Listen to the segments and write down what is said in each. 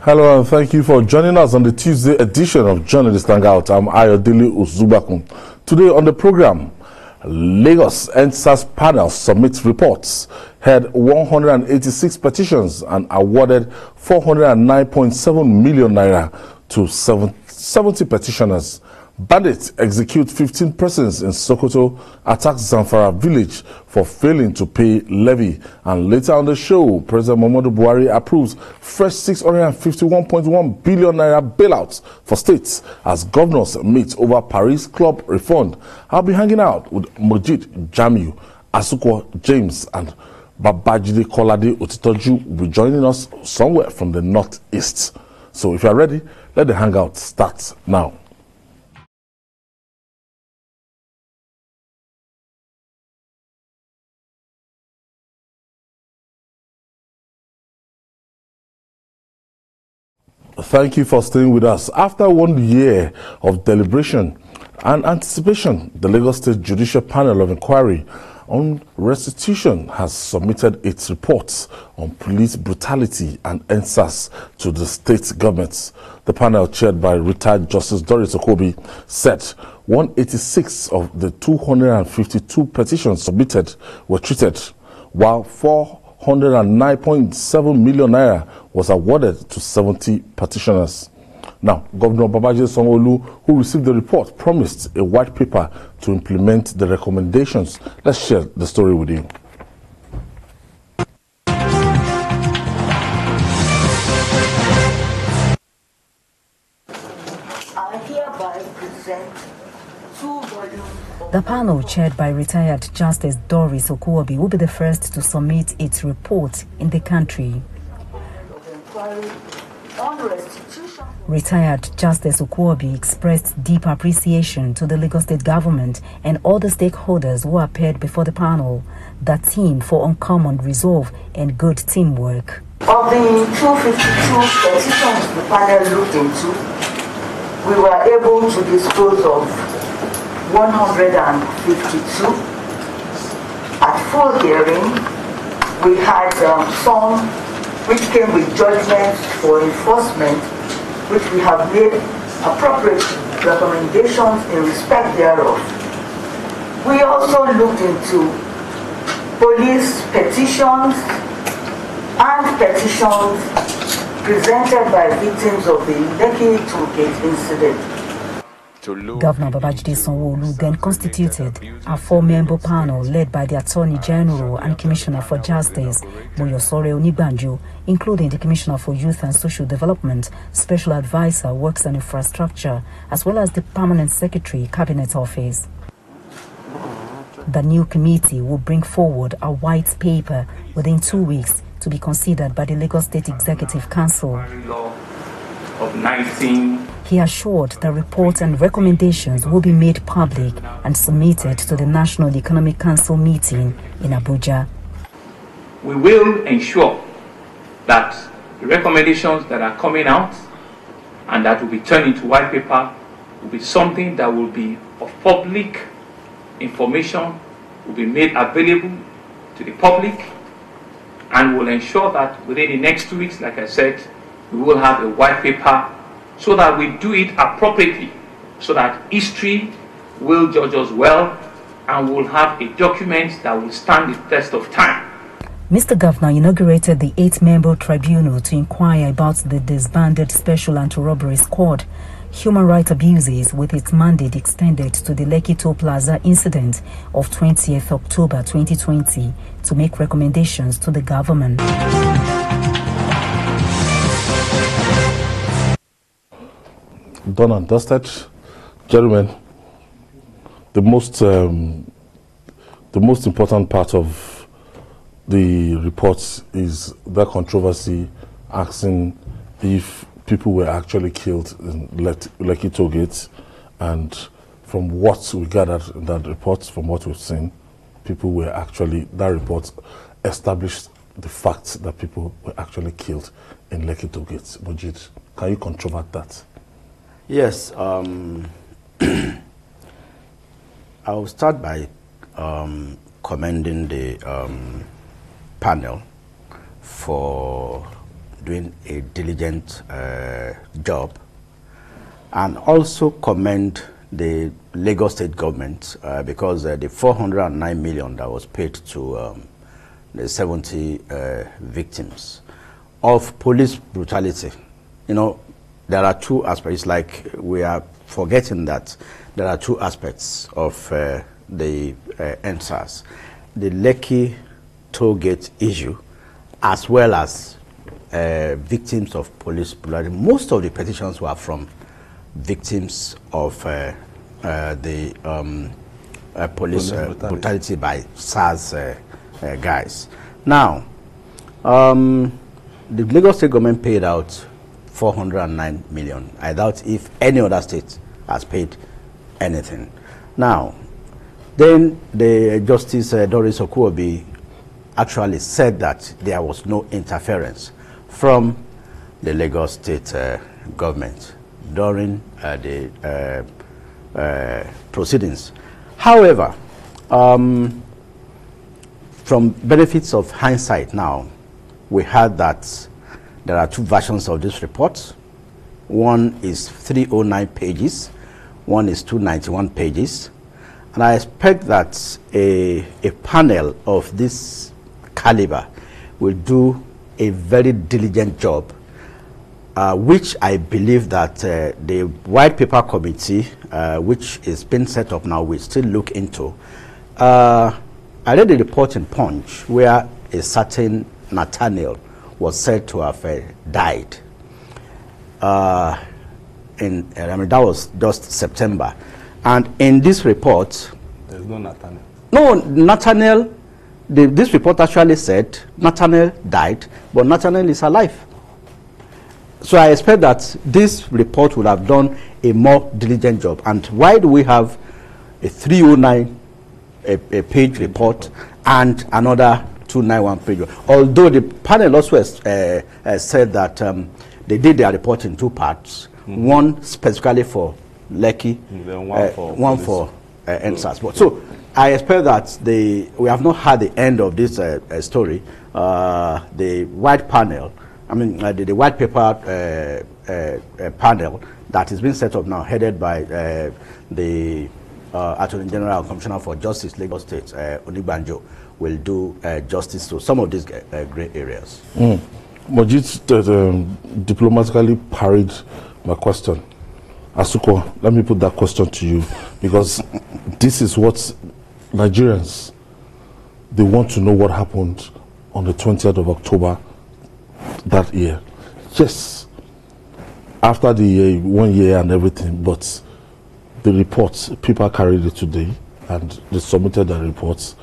Hello and thank you for joining us on the Tuesday edition of Journalist Hangout. I'm Ayodele Uzubakun. Today on the program, Lagos EndSars panel submits reports, had 186 petitions and awarded 409.7 million naira to 70 petitioners. Bandits execute 15 persons in Sokoto, attack Zamfara village for failing to pay levy. And later on the show, President Muhammadu Buhari approves fresh 651.1 billion naira bailouts for states as governors meet over Paris Club refund. I'll be hanging out with Mojid Jamiu, Asukwo James, and Babajide Kolade Otitoju will be joining us somewhere from the northeast. So if you are ready, let the hangout start now. Thank you for staying with us. After 1 year of deliberation and anticipation, the Lagos State Judicial Panel of Inquiry on Restitution has submitted its reports on police brutality and EndSars to the state governments. The panel, chaired by retired Justice Doris Okobi, said 186 of the 252 petitions submitted were treated, while 409.7 million naira was awarded to 70 petitioners. Now, Governor Babajide Sanwo-Olu, who received the report, promised a white paper to implement the recommendations. Let's share the story with you. I hereby present 2 volumes. The panel, chaired by retired Justice Doris Okobi, will be the first to submit its report in the country. Retired Justice Okobi expressed deep appreciation to the Lagos State government and all the stakeholders who appeared before the panel, the team for uncommon resolve and good teamwork. Of the 252 petitions the panel looked into, we were able to dispose of 152. At full hearing, we had some which came with judgments for enforcement, which we have made appropriate recommendations in respect thereof. We also looked into police petitions and petitions presented by victims of the Lekki tollgate incident. Governor Babajide Sanwo-Olu then constituted a 4-member panel led by the Attorney General and Commissioner for Justice, Moyosore Onigbanjo, including the Commissioner for Youth and Social Development, Special Advisor, Works and Infrastructure, as well as the Permanent Secretary, Cabinet Office. The new committee will bring forward a white paper within 2 weeks to be considered by the Lagos State Executive Council. He assured the report and recommendations will be made public and submitted to the National Economic Council meeting in Abuja. We will ensure that the recommendations that are coming out and that will be turned into white paper will be something that will be of public information, will be made available to the public, and will ensure that within the next 2 weeks, like I said, we will have a white paper so that we do it appropriately, so that history will judge us well and we'll have a document that will stand the test of time. Mr. Governor inaugurated the 8-member tribunal to inquire about the disbanded Special Anti-Robbery Squad, human rights abuses, with its mandate extended to the Lekki Toll Plaza incident of 20th October 2020 to make recommendations to the government. Done and dusted, gentlemen. The most important part of the reports is the controversy asking if people were actually killed in Lekki tollgate, and from what we gathered in that report, from what we've seen, people were actually, that report established the fact that people were actually killed in Lekki tollgate. Mojid, can you controvert that? Yes, I'll start by commending the panel for doing a diligent job, and also commend the Lagos State government because the 409 million that was paid to the 70 victims of police brutality. You know, there are two aspects. Like, we are forgetting that there are two aspects of the EndSars. The Lekki toll gate issue, as well as victims of police brutality. Most of the petitions were from victims of the police brutality by SARS guys. Now, the Lagos State government paid out 409 million. I doubt if any other state has paid anything. Now, then the Justice Doris Okuobi actually said that there was no interference from the Lagos State government during the proceedings. However, from benefits of hindsight now, we heard that there are two versions of this report. One is 309 pages, one is 291 pages. And I expect that a panel of this caliber will do a very diligent job, which I believe that the White Paper Committee, which is being set up now, will still look into. I read the report in Punch where a certain Nathaniel was said to have died. I mean, that was just September. And in this report, there's no Nathaniel. No, Nathaniel, this report actually said Nathaniel died, but Nathaniel is alive. So I expect that this report would have done a more diligent job. And why do we have a 309 a page report and another 291 page? Although the panel also said that they did their report in two parts, one specifically for Lekki, one for EndSars. So I expect that we have not had the end of this story. The white panel, the white paper panel that is being set up now, headed by the Attorney General and Commissioner for Justice, Lagos State, Onigbanjo, will do justice to some of these gray areas. Majid diplomatically parried my question. Asuko, let me put that question to you, because this is what Nigerians, they want to know what happened on the 20th of October that year. Yes, after the 1 year and everything, but the reports, people carried it today and they submitted the reports.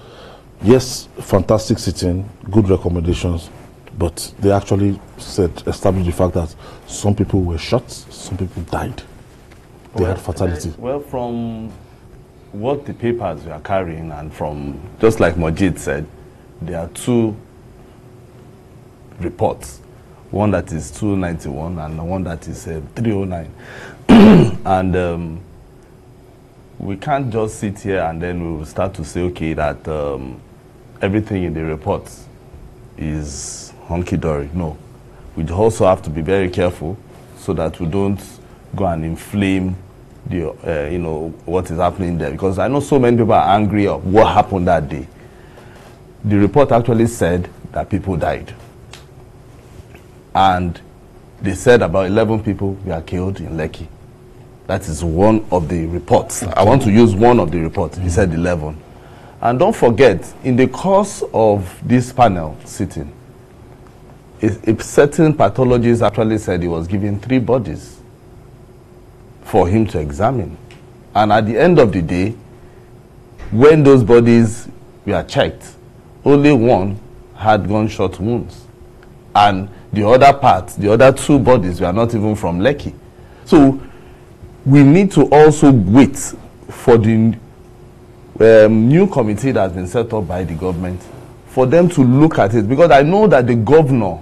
Yes, fantastic sitting, good recommendations, but they actually established the fact that some people were shot, some people died. They had fatality. Well, from what the papers we are carrying, and from, just like Majid said, there are two reports. One that is 291 and one that is 309. And we can't just sit here and then we will start to say, okay, that everything in the reports is hunky-dory. No. We also have to be very careful so that we don't go and inflame the, what is happening there. Because I know so many people are angry of what happened that day. The report actually said that people died. And they said about 11 people were killed in Lekki. That is one of the reports. I want to use one of the reports. He said 11. And don't forget, in the course of this panel sitting, a certain pathologist actually said he was given 3 bodies for him to examine. And at the end of the day, when those bodies were checked, only one had gunshot wounds. And the other part, the other 2 bodies were not even from Lekki. So we need to also wait for the new committee that has been set up by the government for them to look at it, because I know that the governor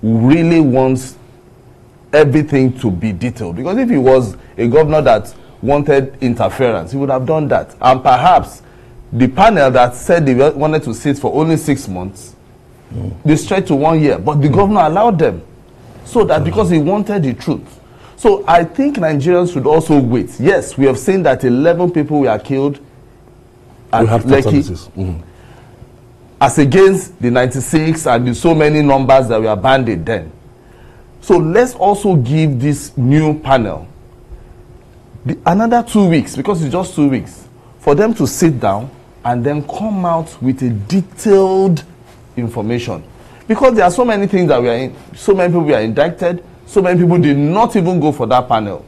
really wants everything to be detailed, because if he was a governor that wanted interference, he would have done that. And perhaps the panel that said they wanted to sit for only 6 months they stretched to 1 year, but the governor allowed them, so that because he wanted the truth. So I think Nigerians should also wait. Yes, we have seen that 11 people were killed at Lekki, as against the 96 and the so many numbers that were banded then. So let's also give this new panel another 2 weeks, because it's just 2 weeks, for them to sit down and then come out with a detailed information. Because there are so many things that we are in, so many people were indicted, so many people did not even go for that panel.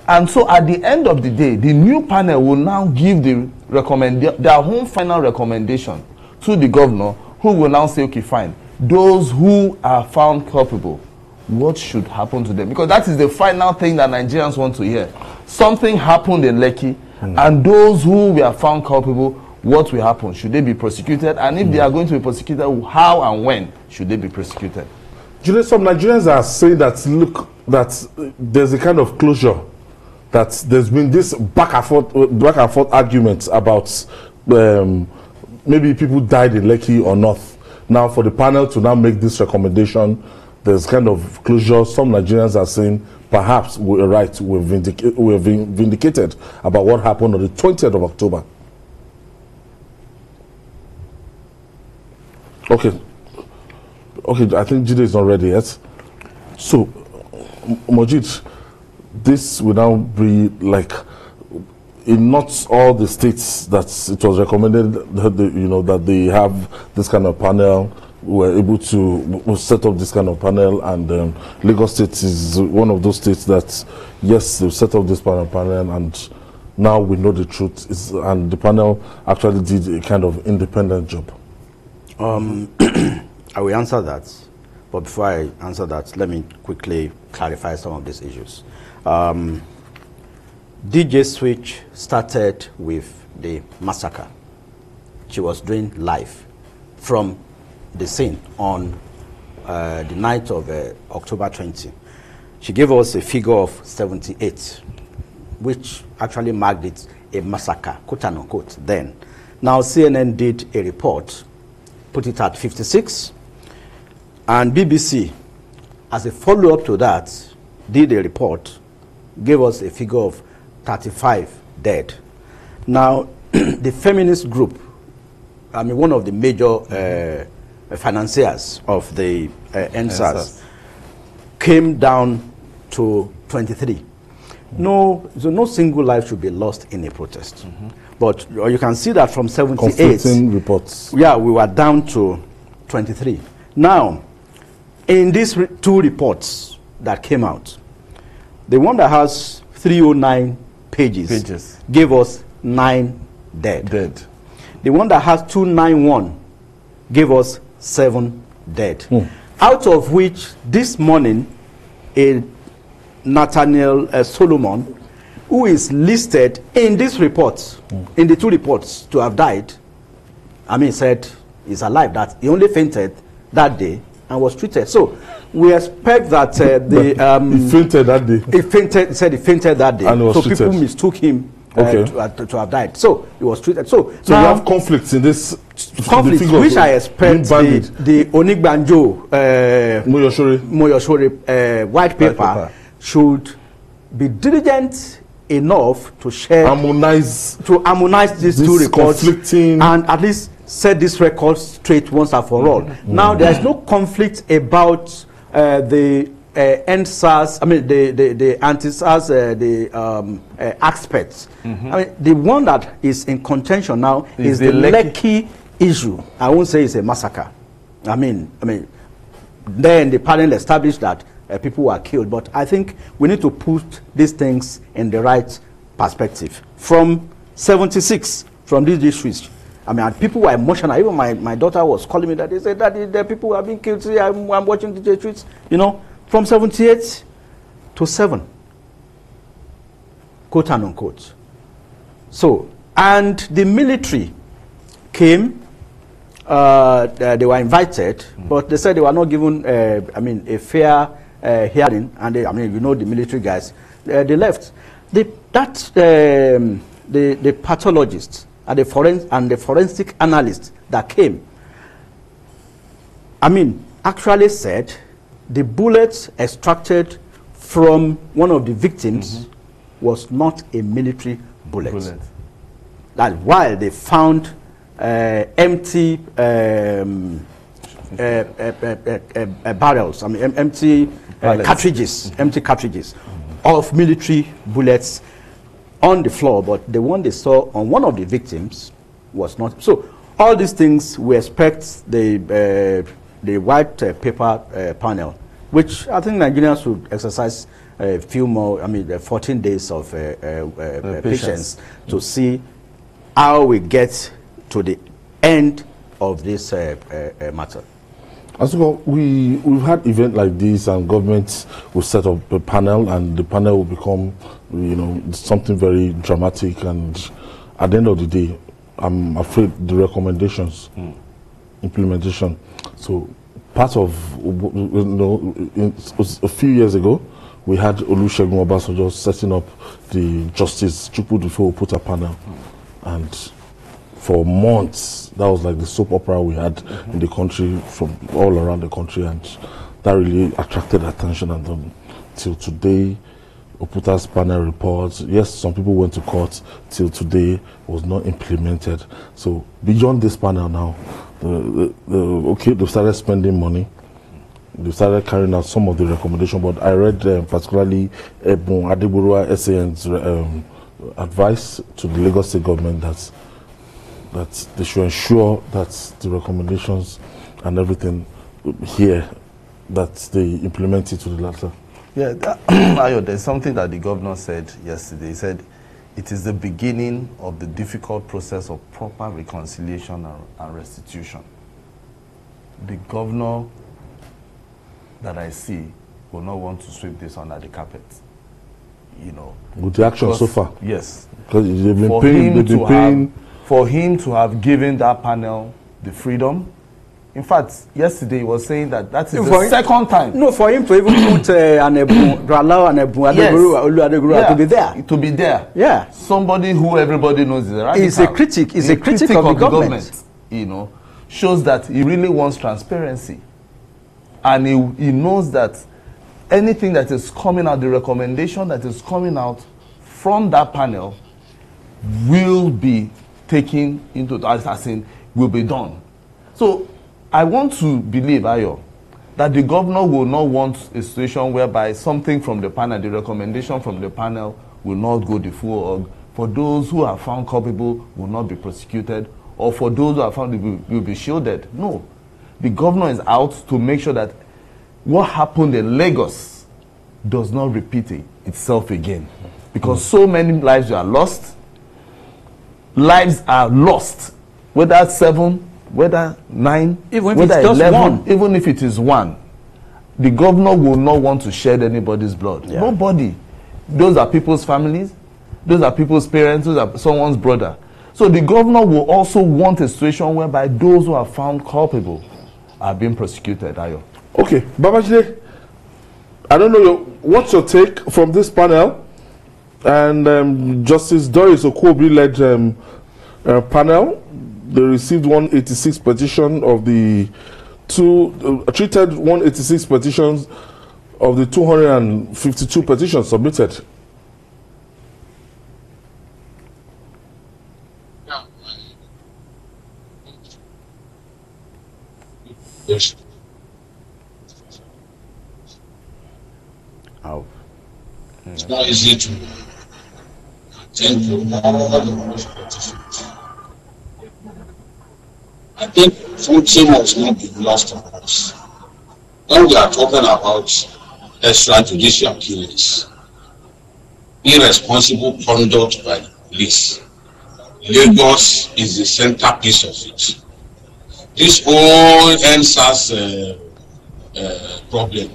And so at the end of the day, the new panel will now give their own final recommendation to the governor, who will now say, okay, fine, those who are found culpable, what should happen to them? Because that is the final thing that Nigerians want to hear. Something happened in Lekki, and those who were found culpable, what will happen? Should they be prosecuted? And if they are going to be prosecuted, how and when should they be prosecuted? Julius, some Nigerians are saying that, look, that there's a kind of closure, that there's been this back and forth arguments about maybe people died in Lekki or not. Now, for the panel to now make this recommendation, there's kind of closure. Some Nigerians are saying perhaps we're right, we're vindicated about what happened on the 20th of October. Okay, I think Jide is not ready yet. So, Mojid, this will now be like, in not all the states that it was recommended that that they have this kind of panel, were able to set up this kind of panel, and Lagos State is one of those states that, yes, they set up this panel, and now we know the truth, and the panel actually did a kind of independent job. I will answer that, but before I answer that, let me quickly clarify some of these issues. DJ Switch started with the massacre. She was doing live from the scene on the night of October 20. She gave us a figure of 78, which actually marked it a massacre, quote unquote, then. Now CNN did a report, put it at 56, and BBC, as a follow-up to that, did a report, gave us a figure of 35 dead. Now, the feminist group, I mean, one of the major financiers of the EndSars, came down to 23. No single life should be lost in a protest. But you can see that from 78, conflicting reports. Yeah, we were down to 23. Now, in these two reports that came out, the one that has 309 pages gave us 9 dead. The one that has 291 gave us 7 dead. Out of which, this morning, a Nathaniel Solomon, who is listed in this report, in the two reports, to have died, I mean, said he's alive, that he only fainted that day and was treated. So we expect that he fainted that day. He said he fainted that day. And he was treated. People mistook him to have died. So he was treated. So now you have conflicts in this conflicts, which I expect the Onigbanjo Moyoshore white paper should be diligent enough to share, harmonize these two reports, conflicting, and at least set this record straight once and for all. Now there is no conflict about the EndSars, I mean the anti-SARS, aspects. I mean, the one that is in contention now is the Lekki issue. I won't say it's a massacre. I mean, then the panel established that people were killed, but I think we need to put these things in the right perspective. From 76, from these issues, I mean, people were emotional. Even my daughter was calling me that they said that the people who are being killed today. I'm watching the tweets, from 78 to 7, quote and unquote. So, and the military came. They were invited, but they said they were not given, a fair hearing, and they, the military guys, they left. The pathologists and the forensic analysts that came actually said the bullets extracted from one of the victims was not a military bullet. That while they found empty barrels, empty cartridges, of military bullets on the floor, but the one they saw on one of the victims was not. So all these things, we expect the white paper panel, which I think Nigerians should exercise a few more, 14 days of patience to see how we get to the end of this matter. As well, we've had events like this, and governments will set up a panel, and the panel will become, something very dramatic. And at the end of the day, I'm afraid the recommendations, implementation. So, part of, a few years ago, we had Olusegun Obasanjo setting up the Justice Chukwudifo Oputa panel, and for months, that was like the soap opera we had in the country, from all around the country, and that really attracted attention. And till today, Oputa's panel reports, yes, some people went to court, till today was not implemented. So beyond this panel now, they've started spending money. They started carrying out some of the recommendations, but I read particularly Ebun Adegborougha SAN's advice to the Lagos State government that they should ensure that the recommendations and everything here, that they implement it to the latter. Yeah, there's something that the governor said yesterday. He said it is the beginning of the difficult process of proper reconciliation and restitution. The governor that I see will not want to sweep this under the carpet. With the action so far? Yes. Because they've been paying. For him to have given that panel the freedom. In fact, yesterday he was saying that is the second time. No, for him to even put to be there. To be there. Yeah. Somebody who everybody knows is a radical. He's a critic. He's a critic of the government. Shows that he really wants transparency. And he knows that anything that is coming out, the recommendation that is coming out from that panel will be taken into, as in, will be done. So I want to believe, Ayo, that the governor will not want a situation whereby something from the panel, the recommendation from the panel, will not go the full org. For those who are found culpable will not be prosecuted, or for those who are found will be shielded. No. The governor is out to make sure that what happened in Lagos does not repeat itself again. Because so many lives are lost. Lives are lost, whether 7, whether 9, even whether if it's 11, just 1. Even if it is 1. The governor will not want to shed anybody's blood. Yeah. Nobody. Those are people's families. Those are people's parents. Those are someone's brother. So the governor will also want a situation whereby those who are found culpable are being prosecuted. Ayo. Okay, Babajide, I don't know, what's your take from this panel? And Justice Doris Okobi-led panel. They received 186 petitions of the treated 186 petitions of the 252 petitions submitted. Yes. Oh. It's not easy to attend to all the petitions. I think something must not be lost on us. When we are talking about extrajudicial killings, irresponsible conduct by the police, Lagos is the centerpiece of it. This whole EndSars problem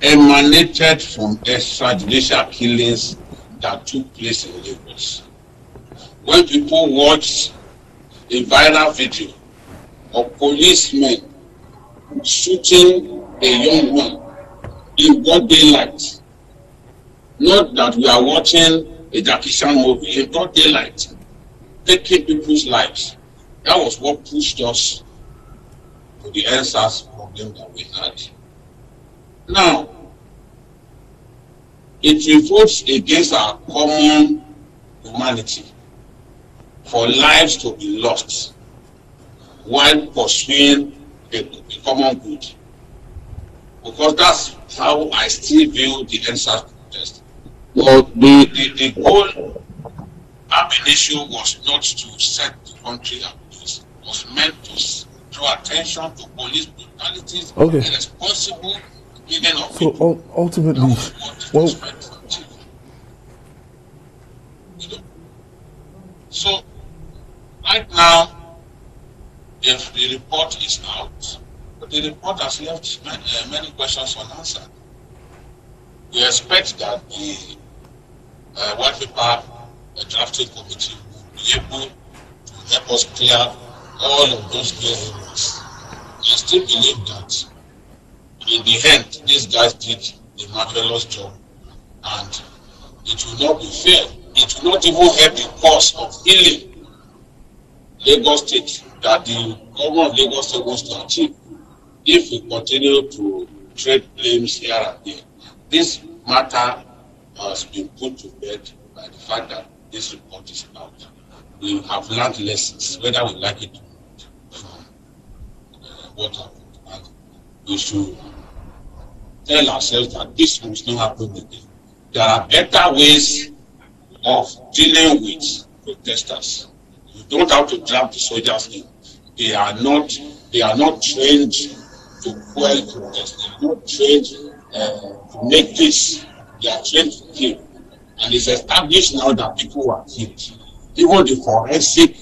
emanated from extrajudicial killings that took place in Lagos. When people watched a viral video of policemen shooting a young man in broad daylight, not that we are watching a Jackie Chan movie, in broad daylight, taking people's lives, that was what pushed us to the EndSars problem that we had. Now, it revolts against our common humanity for lives to be lost while pursuing the common good. Because that's how I still view the EndSars protest. Well, the goal ab initio was not to set the country ablaze. It was meant to draw attention to police brutalities and responsible killing of people. So ultimately, well, so right now, if the report is out, but the report has left many questions unanswered. We expect that the white paper drafting committee will be able to help us clear all of those areas. I still believe that in the end, these guys did a marvelous job, and it will not be fair. It will not even help the cause of healing Lagos State that the government of Lagos State wants to achieve if we continue to trade blames here and there. This matter has been put to bed by the fact that this report is out. We have learned lessons, whether we like it or not, from what happened. And we should tell ourselves that this must not happen again. There are better ways of dealing with protesters. You don't have to drag the soldiers in. They are not trained to quell protests. They are not trained to make peace. They are trained to kill. And it's established now that people were killed. Even the forensic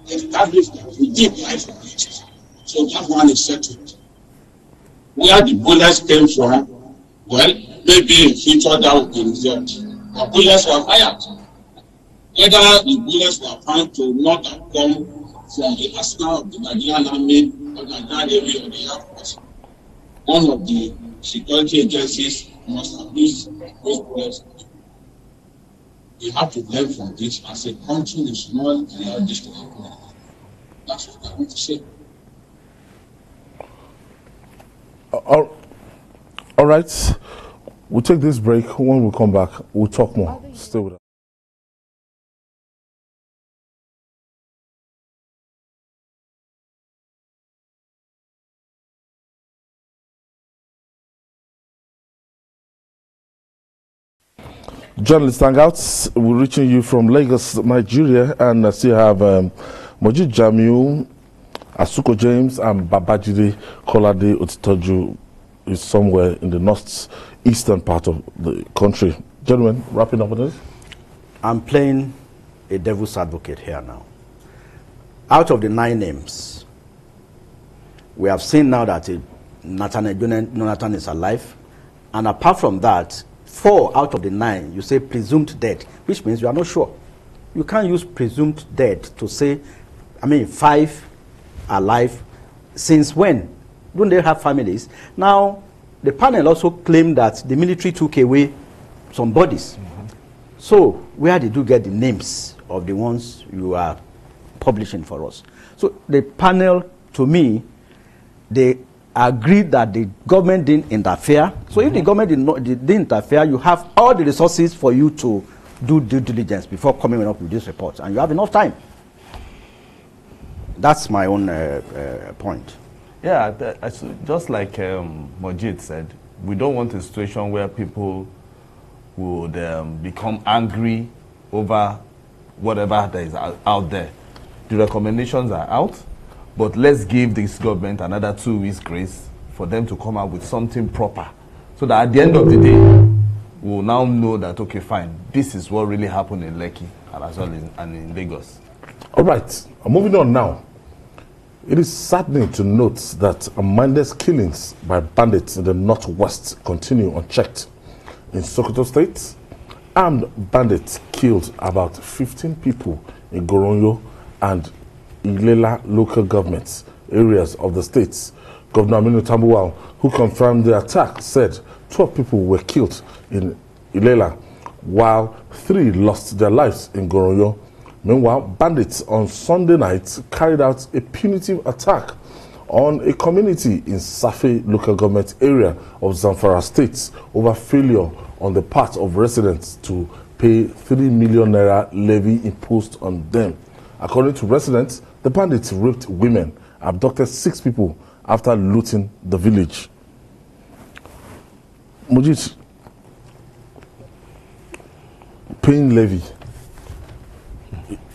established that we did life on it. So that one is settled. Where the bullets came from, well, maybe in future that will be resolved. But bullets were fired. Whether the bullets were found to not have come from the arsenal of the Nigerian Army or the Nigerian Navy or the Air Force, one of the security agencies must have used those bullets. We have to learn from this as a country. We should not allow this to happen. That's what I want to say. All right. We'll take this break. When we come back, we'll talk more. Stay with us. Journalist Hangouts, we're reaching you from Lagos, Nigeria, and I still have Moji Jamiu, Asuko James, and Babajide Kolade Otitoju is somewhere in the northeastern part of the country. Gentlemen, wrapping up on this. I'm playing a devil's advocate here now. Out of the 9 names, we have seen now that Jonathan is alive, and apart from that, 4 out of the 9, you say presumed dead, which means you are not sure. You can't use presumed dead to say, 5 alive. Since when? Don't they have families? Now, the panel also claimed that the military took away some bodies. So, where did you get the names of the ones you are publishing for us? So, the panel, to me, they agreed that the government didn't interfere. So if the government didn't interfere, you have all the resources for you to do due diligence before coming up with this report, and you have enough time. That's my own point. Yeah, just like Mojit said, we don't want a situation where people would become angry over whatever that is out there. The recommendations are out. But let's give this government another 2 weeks grace for them to come out with something proper. So that at the end of the day, we'll now know that, okay, fine, this is what really happened in Lekki and as well and in Lagos. All right, moving on now. It is saddening to note that mindless killings by bandits in the northwest continue unchecked. In Sokoto State, armed bandits killed about 15 people in Goronyo and Ilela local government areas of the states. Governor Aminu Tambuwal, who confirmed the attack, said 12 people were killed in Ilela, while 3 lost their lives in Goronyo. Meanwhile, bandits on Sunday night carried out a punitive attack on a community in Safe local government area of Zamfara State over failure on the part of residents to pay 3 million naira levy imposed on them. According to residents, the bandits raped women, abducted 6 people after looting the village. Mujit, paying levy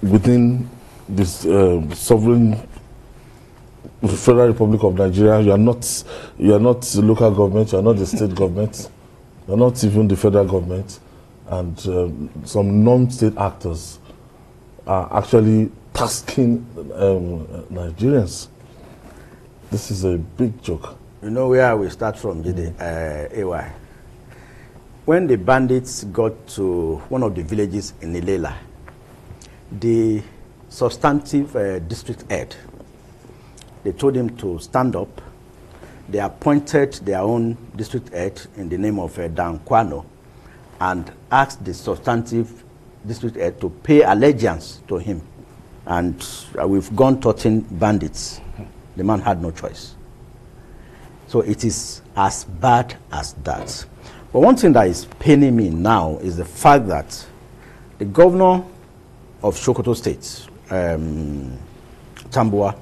within this sovereign Federal Republic of Nigeria, you are not the local government, you are not the state government, you are not even the federal government, and some non-state actors are actually tasking Nigerians. This is a big joke. You know where we start from, AY? When the bandits got to one of the villages in Ilela, the substantive district head, they told him to stand up. They appointed their own district head in the name of Dan Kwano and asked the substantive district head to pay allegiance to him. And we've gone 13 bandits. The man had no choice. So it is as bad as that. But one thing that is paining me now is the fact that the governor of Sokoto State, Tambuwa,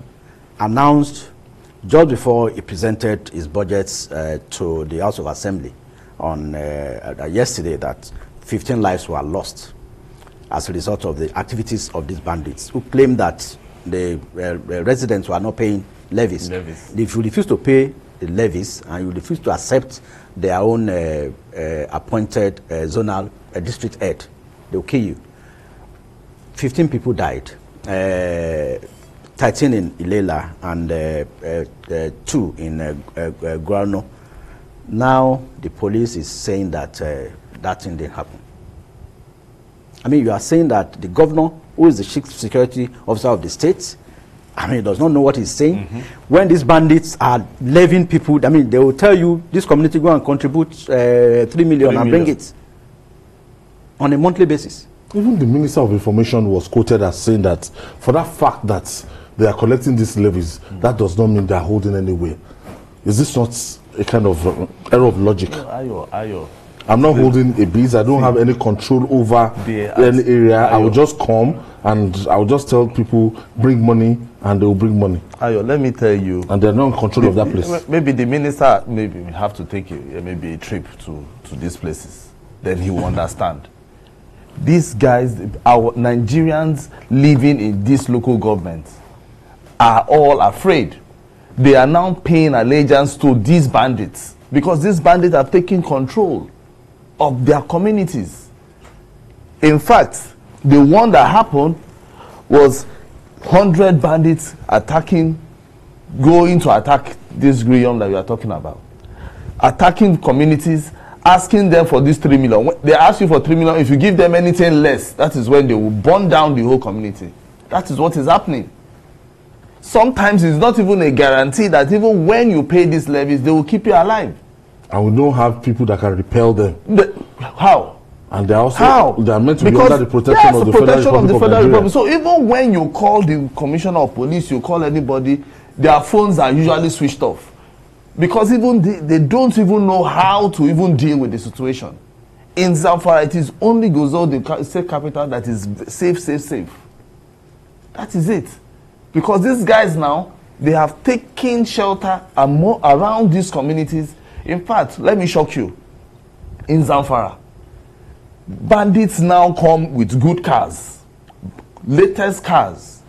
announced just before he presented his budgets to the House of Assembly on yesterday that 15 lives were lost as a result of the activities of these bandits, who claim that the residents were not paying levies. If you refuse to pay the levies and you refuse to accept their own appointed zonal district head, they will kill you. 15 people died, 13 in Ilela and 2 in Guarno. Now the police is saying that that thing didn't happen. I mean, you are saying that the governor, who is the chief security officer of the state, I mean, does not know what he's saying. When these bandits are levying people, I mean, they will tell you, this community go and contribute 3 million and bring it on a monthly basis. Even the Minister of Information was quoted as saying that for that fact that they are collecting these levies, that does not mean they are holding anywhere. Is this not a kind of error of logic? Ayo. I'm not holding a base. I don't have any control over any area. I will just come and I will just tell people, bring money, and they will bring money. Ayo, let me tell you. And they're not in control of that place. Maybe the minister maybe have to take maybe a trip to these places. Then he will understand. These guys, our Nigerians living in this local government, are all afraid. They are now paying allegiance to these bandits because these bandits are taking control of their communities. In fact, the one that happened was 100 bandits going to attack this Griyom that we are talking about. Attacking communities, asking them for this 3 million. They ask you for 3 million. If you give them anything less, that is when they will burn down the whole community. That is what is happening. Sometimes it's not even a guarantee that even when you pay these levies, they will keep you alive. And we don't have people that can repel them. How? And they are also they are meant to be under the protection of the Federal Republic. So even when you call the Commissioner of Police, you call anybody, their phones are usually switched off. Because even they don't even know how to even deal with the situation. In Zamfara, it is only Gozo, the state capital, that is safe. That is it. Because these guys now, they have taken shelter around these communities. In fact, let me shock you. In Zamfara, bandits now come with good cars, latest cars.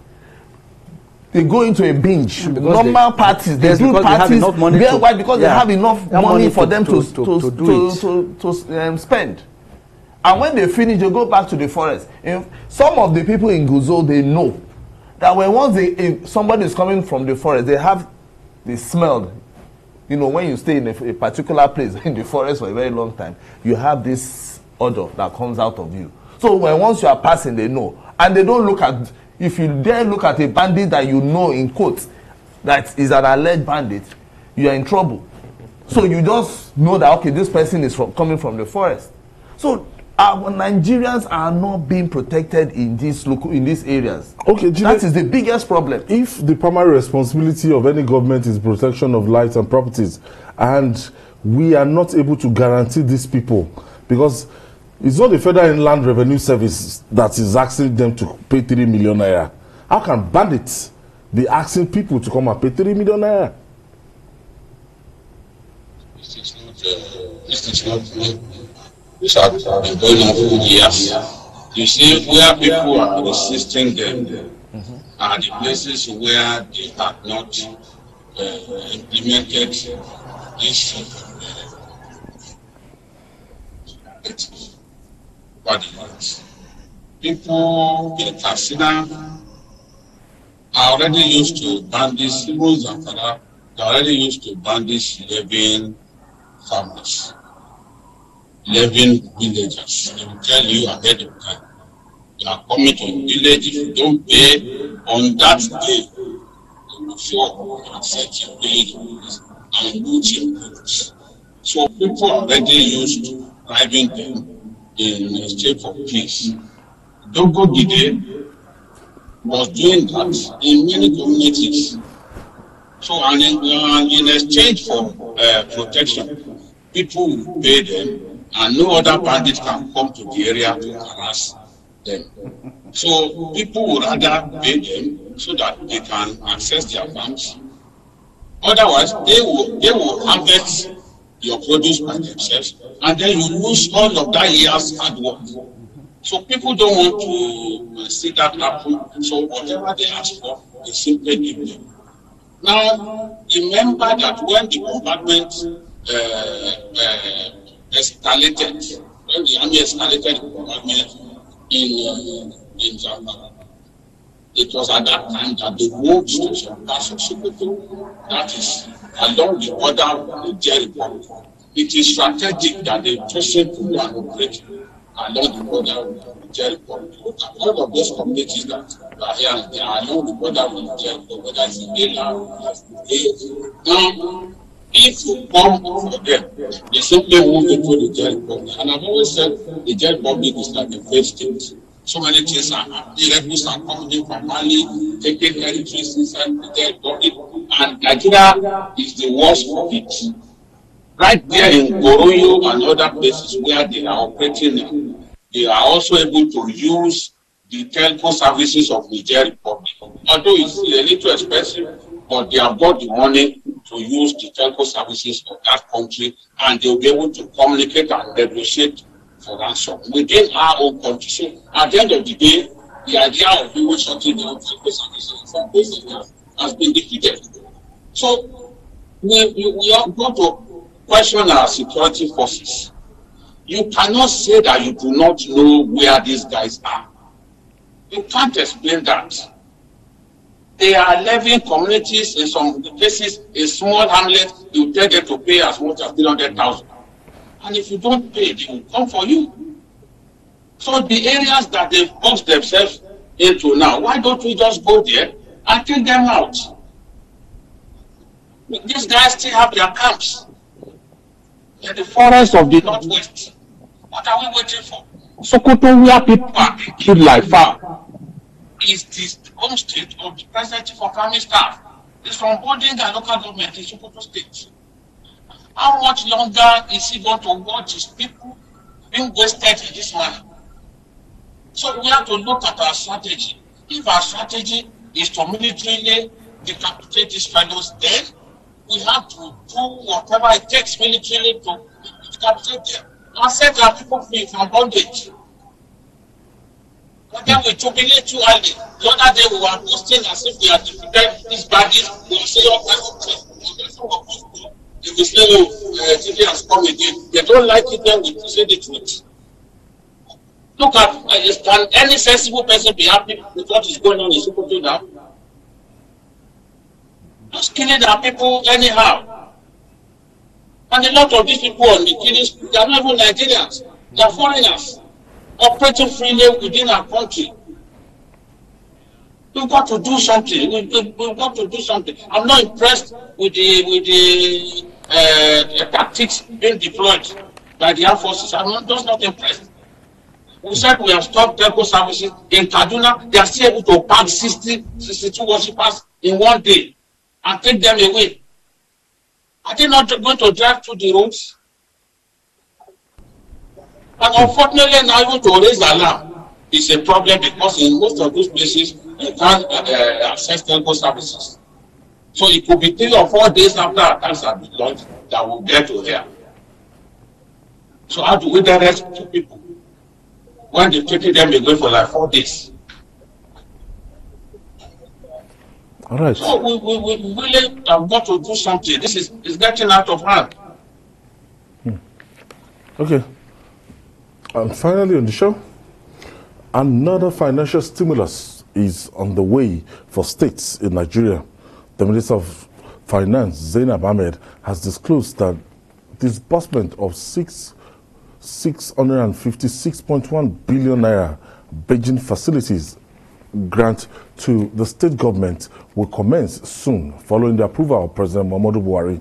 They go into a binge. Normal parties, they do parties. Why? Because they have enough money for them to spend. And when they finish, they go back to the forest. Some of the people in Guzo, they know that if somebody is coming from the forest, they smell. You know, when you stay in a particular place in the forest for a very long time, you have this odor that comes out of you. So once you are passing, they know. And they don't look at, if you dare look at a bandit that you know in quotes, that is an alleged bandit, you are in trouble. So you just know that, okay, this person is coming from the forest. So Our Nigerians are not being protected in these areas. Okay, that is the biggest problem. If the primary responsibility of any government is protection of lives and properties, and we are not able to guarantee these people, because it's not the Federal Inland Revenue Service that is asking them to pay 3 million naira. How can bandits be asking people to come and pay 3 million naira? These are going on for years. You see, where people are resisting them are the places where they have not implemented this people in Katsina are already used to bandits, they are already used to bandits living families, living villagers. They will tell you ahead of time, you are coming to a village, if you don't pay on that day, they will show and set your village and loot your goods. So people are already used to driving them in a state of peace. Babajide was doing that in many communities. So, and in exchange for protection, people will pay them, and no other bandit can come to the area to harass them. So, people would rather pay them so that they can access their farms. Otherwise, they will harvest your produce by themselves, and then you lose all of that year's hard work. So people don't want to see that happen. So whatever they ask for, they simply give them. Now, remember that when the bombardment escalated, when the army escalated the bombardment in Zamfara, it was at that time that they moved to some parts of Sokoto, that is along the border of the Niger Republic. It is strategic that they proceed to do an operation along the border of the Niger Republic. All of those communities that are here, they are along the border of the Niger Republic, whether it's in now, if you come for them, they simply move into the Niger Republic. And I've always said the Niger Republic is like a failed state. So many things are happening. Rebels are coming in from Mali, taking territories inside the Niger Republic, and Nigeria is the worst of it. Right there in Goroyo and other places where they are operating now, they are also able to use the telco services of Niger Republic. Although it's a little expensive, but they have got the money to use the telco services of that country, and they'll be able to communicate and negotiate for ransom within our own country. So at the end of the day, the idea of people shutting down telco services from this area has been defeated. So we are going to question our security forces. You cannot say that you do not know where these guys are. You can't explain that. They are living communities in some cases, a small hamlet, you tell them to pay as much as 300,000. And if you don't pay, they will come for you. So the areas that they've boxed themselves into now, why don't we just go there and take them out? These guys still have their camps in the forest of the northwest. What are we waiting for? Sokoto, where people are being killed like fowl, is the home state of the President Chief of Army Staff. It's from boarding and local government in Sokoto State. How much longer is he going to watch his people being wasted in this manner? So we have to look at our strategy. If our strategy is to militarily decapitate these fellows, then we have to do whatever it takes militarily to decapitate them and set our people free from bondage. But then we jubilate too early. The other day we were posting as if they are defeated these baddies. They will say all kinds of things. If we say, oh, TV has come again, they don't like it, then we say the truth. Look at, can any sensible person be happy with what is going on in Sokoto now? Just killing our people anyhow. And a lot of these people on the killings, they are not even Nigerians. They are foreigners operating freely within our country. We've got to do something. We've got to do something. I'm not impressed with the tactics being deployed by the armed forces. I'm just not impressed. We said we have stopped telco services. In Kaduna, they are still able to pack 62 worshippers in one day and take them away. Are they not going to drive through the roads? And unfortunately, now even to raise alarm is a problem because in most of those places, you can't access telco services. So it could be 3 or 4 days after attacks have been launched that we'll get to here. So how do we then rescue people when they've taken them away for like 4 days? All right. So we really have got to do something. This is getting out of hand. Okay. And finally on the show, another financial stimulus is on the way for states in Nigeria. The Minister of Finance, Zainab Ahmed, has disclosed that disbursement of 656.1 billion naira Beijing facilities grant to the state government will commence soon following the approval of President Muhammadu Buhari.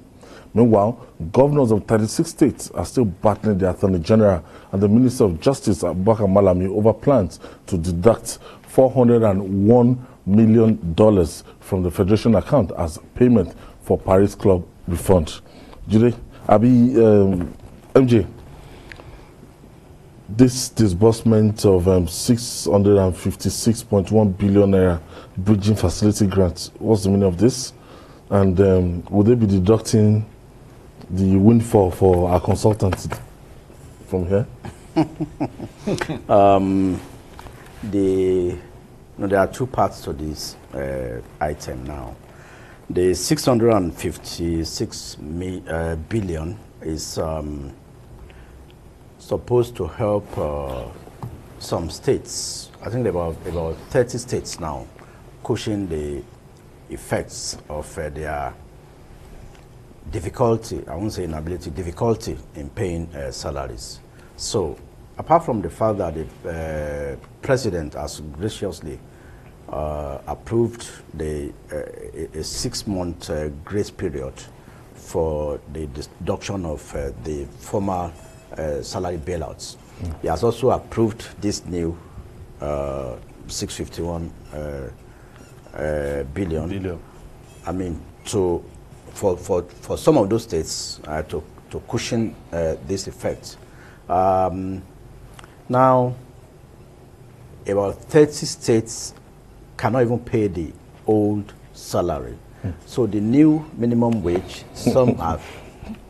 Meanwhile, governors of 36 states are still battling the Attorney General and the Minister of Justice, Abubakar Malami, over plans to deduct $401 million from the Federation account as payment for Paris Club refund. Jide, MJ, this disbursement of 656.1 billion naira bridging facility grant, what's the meaning of this? And would they be deducting the windfall for our consultants from here? There are two parts to this item now. The 656 billion is supposed to help some states. I think about 30 states now, cushion the effects of their difficulty, I won't say inability, difficulty in paying salaries. So, apart from the fact that the president has graciously approved a 6-month grace period for the deduction of the former salary bailouts. He has also approved this new 651 billion. I mean, for some of those states to cushion this effect. Now, about 30 states cannot even pay the old salary. So the new minimum wage, some have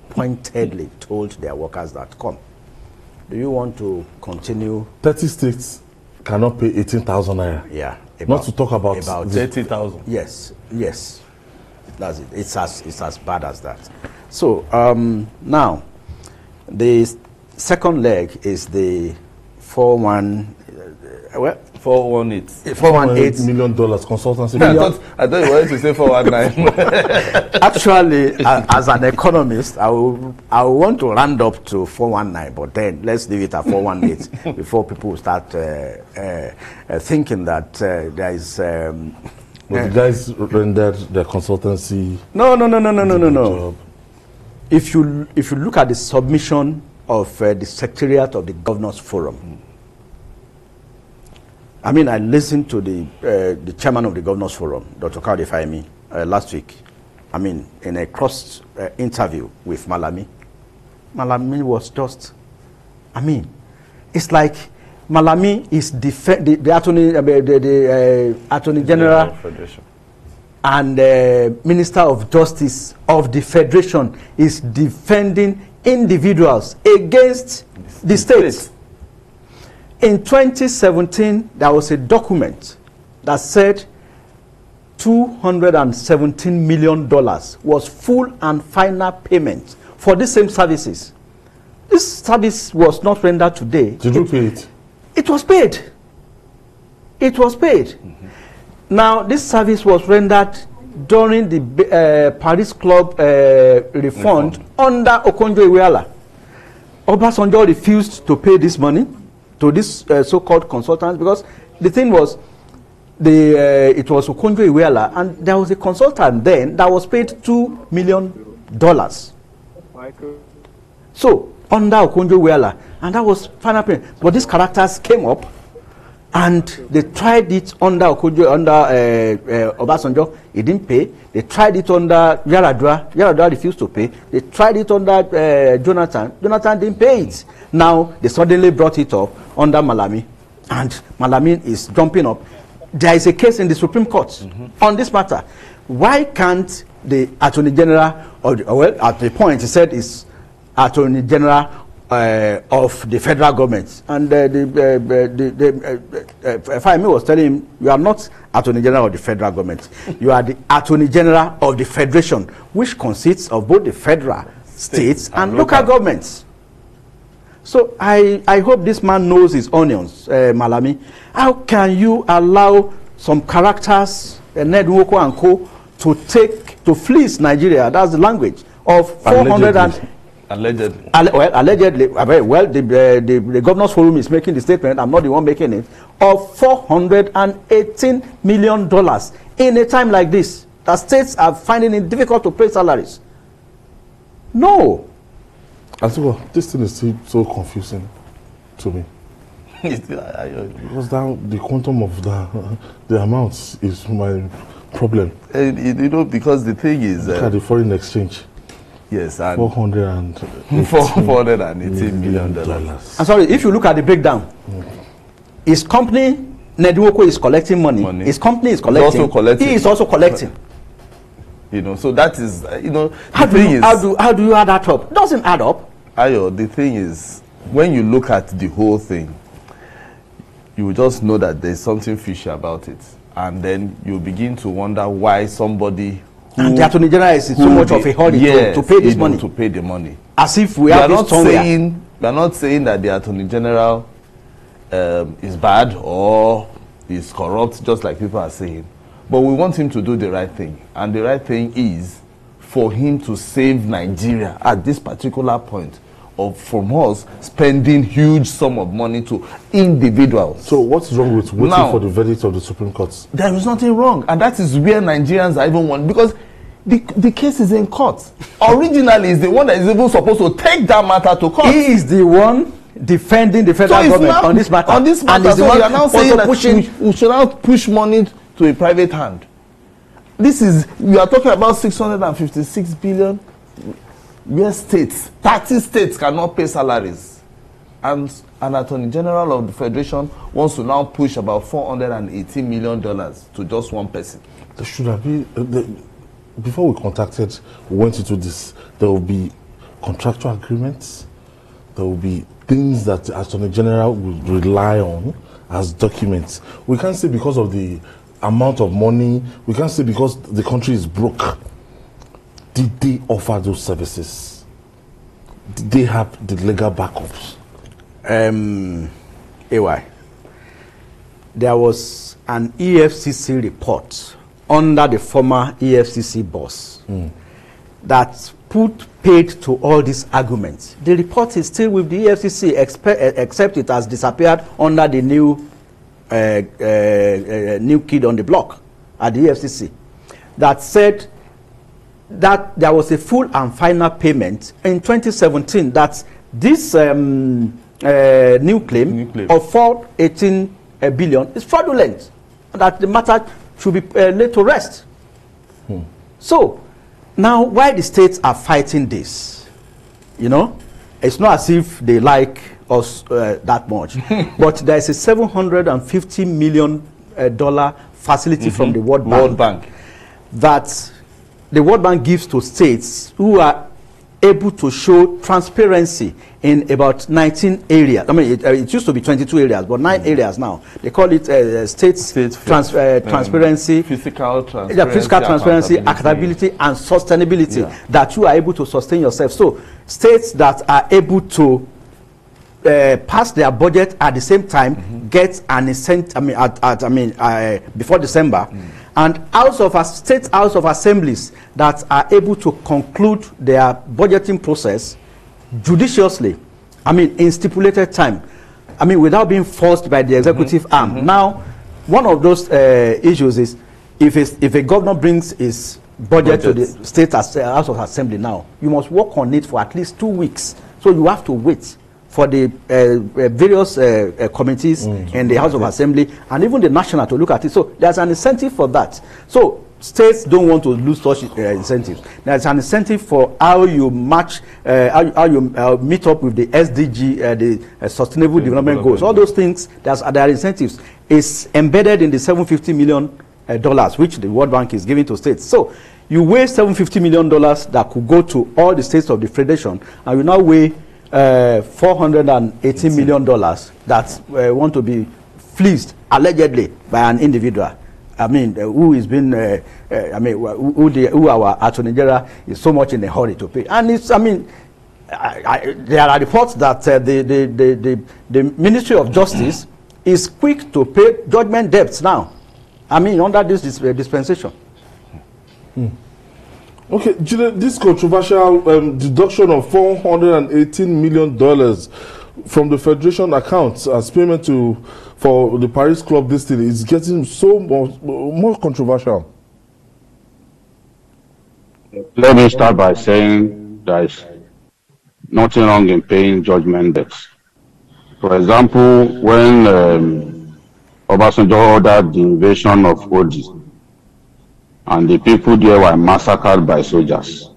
pointedly told their workers that, come, do you want to continue? 30 states cannot pay 18,000 naira. Yeah. Not to talk about 30,000. Yes, yes. That's it. It's as bad as that. So now, the second leg is the 418 million consultancy. I thought you wanted to say 419. Actually, as an economist, I want to round up to 419, but then let's leave it at 418 before people start thinking that there is. Well, the guys rendered their consultancy. No. If you look at the submission of the Secretariat of the Governors Forum, I mean, I listened to the chairman of the Governors Forum, Dr. Kaudi Fahimi, last week. I mean, in a cross interview with Malami. Malami was just, I mean, it's like Malami is the Attorney General and Minister of Justice of the Federation is defending individuals against the states. In 2017, there was a document that said $217 million was full and final payment for the same services. This service was not rendered today. Did you pay it? It was paid. It was paid. Now, this service was rendered during the Paris Club refund under Okonjo-Iweala. Obasanjo refused to pay this money to this so-called consultant because the thing was, it was Okonjo-Iweala, and there was a consultant then that was paid $2 million. So under Okonjo-Iweala, and that was final payment. But these characters came up, and they tried it under Obasanjo. He didn't pay. They tried it under Yar'Adua. Yar'Adua refused to pay. They tried it under Jonathan. Jonathan didn't pay it. Now they suddenly brought it up under Malami, and Malami is jumping up. There is a case in the Supreme Court on this matter. Why can't the Attorney General, well, at the point he said is Attorney General of the federal government, and Fahimi was telling him, you are not Attorney General of the federal government, you are the Attorney General of the Federation, which consists of both the federal, states, and local governments. So I hope this man knows his onions, Malami. How can you allow some characters, Ned Nwoko and co, to fleece Nigeria? That's the language of 400 allegedly. Allegedly. Well, the Governors Forum is making the statement. I'm not the one making it. Of $418 million in a time like this, that states are finding it difficult to pay salaries. No. Well, this thing is still so confusing to me. Because now the quantum of the amounts is my problem. You know, because the thing is... Look at the foreign exchange. Yes, and $418 million. I'm sorry, if you look at the breakdown, his company, Nedwoko, is collecting money. His company is collecting. He is also collecting. You know, so that is, you know, how do you add that up? It doesn't add up. Ayo, the thing is, when you look at the whole thing, you will just know that there's something fishy about it. And then you begin to wonder why somebody... And the Attorney General is in so much of a hurry to pay this money. To pay the money. As if we are not saying, we are not saying that the Attorney General is bad or is corrupt, just like people are saying. But we want him to do the right thing. And the right thing is for him to save Nigeria at this particular point from us spending huge sum of money to individuals. So what's wrong with waiting for the verdict of the Supreme Court? There is nothing wrong, and that is where Nigerians are even one, because the case is in court. Originally, is the one that is even supposed to take that matter to court. He is the one defending the federal government on this matter. On this matter, and so you are now saying that we should not push money to a private hand. We are talking about 656 billion. Where 30 states cannot pay salaries, and an Attorney General of the Federation wants to now push about $418 million to just one person. There should have been, before we went into this, there will be contractual agreements, there will be things that the Attorney General will rely on as documents. We can't say because of the amount of money, we can't say because the country is broke. Did they offer those services? Did they have the legal backups? AY, there was an EFCC report under the former EFCC boss that paid to all these arguments. The report is still with the EFCC, except it has disappeared under the new kid on the block at the EFCC, that said that there was a full and final payment in 2017, that this new claim of 418 billion is fraudulent, that the matter should be laid to rest. So now, why the states are fighting this, you know, it's not as if they like us that much, but there is a $750 million facility from the World Bank that the World Bank gives to states who are able to show transparency in about 19 areas. I mean, it used to be 22 areas, but 9 areas now. They call it transparency, physical transparency, accountability, and sustainability, that you are able to sustain yourself. So states that are able to pass their budget at the same time get an incentive, before December. And state House of Assemblies that are able to conclude their budgeting process judiciously, in stipulated time, without being forced by the executive arm. Now, one of those issues is if a governor brings his budget to the State House of Assembly now, you must work on it for at least 2 weeks So you have to wait for the various committees in the House of Assembly and even the National to look at it. So there's an incentive for that. So states don't want to lose such incentives. There's an incentive for how you match, how you meet up with the SDG, the Sustainable Development Goals. All those things, there are incentives. It's embedded in the $750 million which the World Bank is giving to states. So you weigh $750 million that could go to all the states of the Federation, and you now weigh $480 million that want to be fleeced allegedly by an individual. I mean, who is been, who our Attorney General is so much in a hurry to pay. And it's, I mean, there are reports that the Ministry of Justice is quick to pay judgment debts now. I mean, under this dispensation. Okay, this controversial deduction of $418 million from the Federation accounts as payment for the Paris Club this thing is getting so more controversial. Let me start by saying there is nothing wrong in paying judgment debts. For example, when Obasanjo ordered the invasion of Odi, and the people there were massacred by soldiers,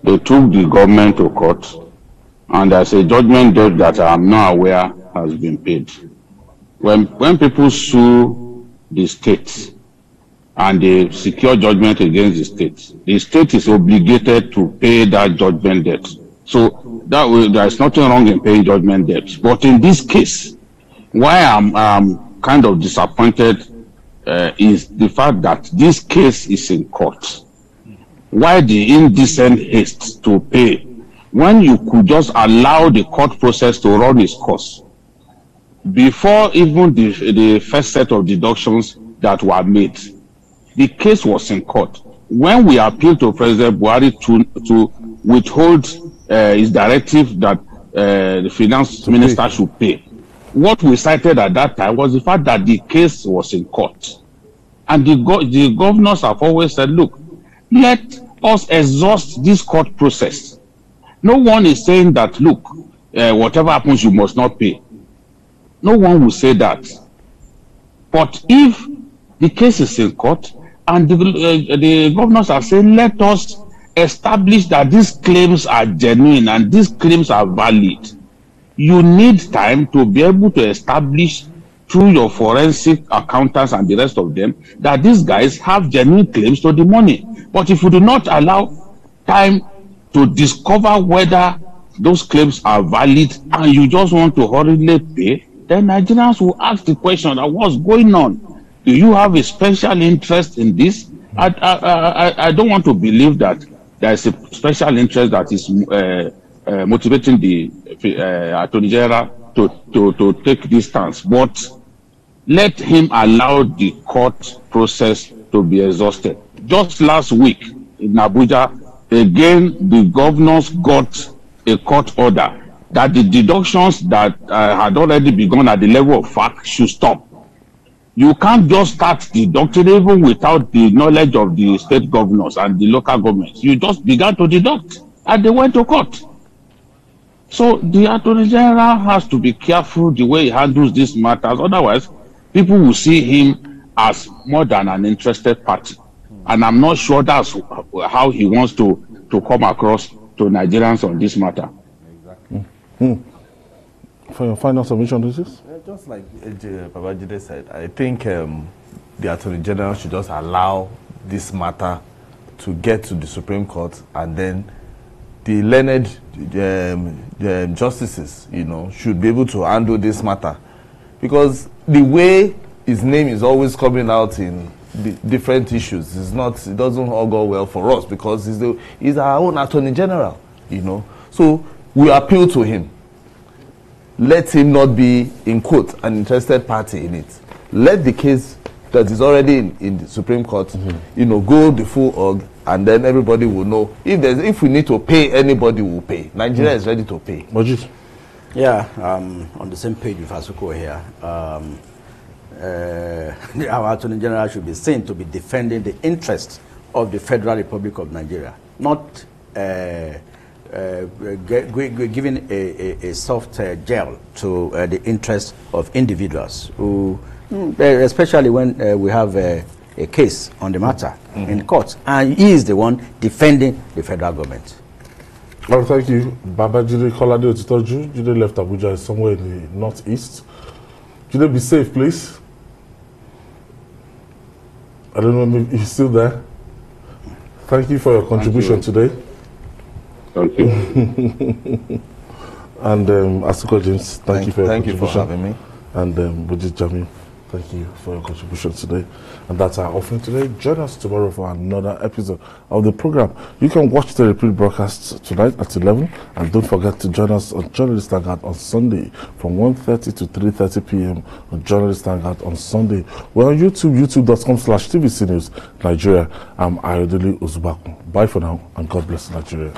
they took the government to court, and there's a judgment debt that I am not aware has been paid. When people sue the state and they secure judgment against the state is obligated to pay that judgment debt. So that way, there's nothing wrong in paying judgment debts. But in this case, why I'm kind of disappointed is the fact that this case is in court. Why the indecent haste to pay when you could just allow the court process to run its course before even the first set of deductions that were made? The case was in court. When we appealed to President Buhari to withhold his directive that the finance minister should pay, what we cited at that time was the fact that the case was in court. And the governors have always said, look, let us exhaust this court process. No one is saying that, look, whatever happens, you must not pay. No one will say that. But if the case is in court and the governors are saying, let us establish that these claims are genuine and these claims are valid, you need time to be able to establish through your forensic accountants and the rest of them that these guys have genuine claims to the money. But if you do not allow time to discover whether those claims are valid and you just want to hurriedly pay, then Nigerians will ask the question of what's going on. Do you have a special interest in this? I don't want to believe that there is a special interest that is motivating the Attorney General to take this stance. But let him allow the court process to be exhausted. Just last week in Abuja, again, the governors got a court order that the deductions that had already begun at the level of FAC should stop. You can't just start deducting even without the knowledge of the state governors and the local governments. You just began to deduct and they went to court. So the Attorney General has to be careful the way he handles these matters. Otherwise, people will see him as more than an interested party. And I'm not sure that's how he wants to come across to Nigerians on this matter. Exactly. For your final submission, this is? Just like Babajide said, I think the Attorney General should just allow this matter to get to the Supreme Court, and then the learned justices, should be able to handle this matter. Because the way his name is always coming out in the different issues, it doesn't all go well for us, because he's our own Attorney General, So we appeal to him. Let him not be, in quote, an interested party in it. Let the case that is already in the Supreme Court, go the full org, and then everybody will know. If we need to pay, anybody will pay. Nigeria is ready to pay. Majid. Yeah, on the same page with Asuko here. Our Attorney General should be seen to be defending the interests of the Federal Republic of Nigeria, not giving a soft gel to the interests of individuals who, especially when we have a case on the matter in court, and he is the one defending the federal government. Well, thank you. Babajide Kolade Otitoju, Jide left Abuja, is somewhere in the northeast. Jide, be safe, please. I don't know if he's still there. Thank you for your contribution today. Thank you. And Asuko James, thank you for your contribution. Thank you for having me. And Bujit Jami, thank you for your contribution today. And that's our offering today. Join us tomorrow for another episode of the program. You can watch the repeat broadcast tonight at 11. And don't forget to join us on Journalist Hangout on Sunday from 1:30 to 3:30 p.m. on Journalist Hangout on Sunday. We're on YouTube, youtube.com/TVC News Nigeria. I'm Ayodele Uzubakun. Bye for now, and God bless Nigeria.